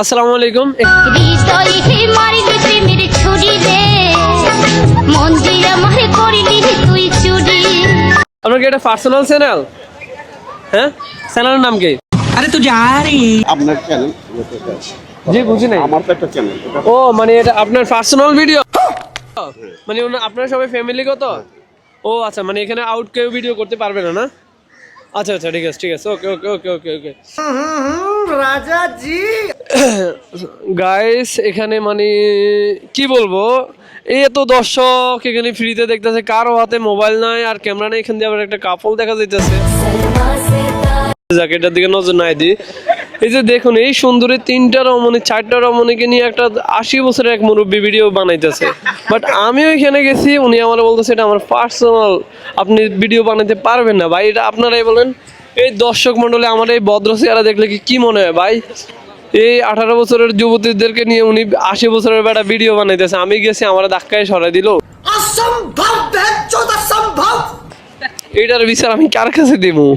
আসসালামু আলাইকুম। আপনার কি এটা পার্সোনাল চ্যানেল? হ্যাঁ, চ্যানেলের নাম কি? আরে তুই যা রে আপনার চ্যানেল? জি বুঝি নাই। আমার তো একটা চ্যানেল। ও মানে এটা আপনার পার্সোনাল ভিডিও, মানে আপনারা সবাই ফ্যামিলিগত? ও আচ্ছা, মানে এখানে আউট কেউ ভিডিও করতে পারবে না, না? আচ্ছা আচ্ছা, ঠিক আছে ঠিক আছে, ওকে ওকে ওকে ওকে ওকে। রাজা জি গাইস এখানে মানে কি বলবো, এই এত দর্শক এখানে ফ্রিতে দেখতেছে, কারো হাতে মোবাইল নাই আর ক্যামেরা নেই, এখান দিয়ে আবার একটা কাপল দেখা যাইতেছে। এটার দিকে নজর নাই দি। এই যে দেখুন, এই সুন্দরী 3টা রমণী 4টা রমণীকে নিয়ে একটা 80 বছরের এক মুরব্বী ভিডিও বানাইতেছে। বাট আমিও এখানে গেছি, উনি আমার বলতেছে এটা আমার পার্সোনাল, আপনি ভিডিও বানাইতে পারবেন না ভাই, এটা আপনারাই বলেন। এই দর্শক মন্ডলে আমার এই ভদ্র চেহারা দেখলে কি মনে হয় ভাই? এই 18 বছরের যুবতীদেরকে নিয়ে উনি 80 বছরের বেটা ভিডিও বানাইতেছে, আমি গেছি আমার ধাক্কায় সরাই দিল। অসম্ভব বেজ্জত অসম্ভব। এইটার বিচার আমি কার কাছে দেবো?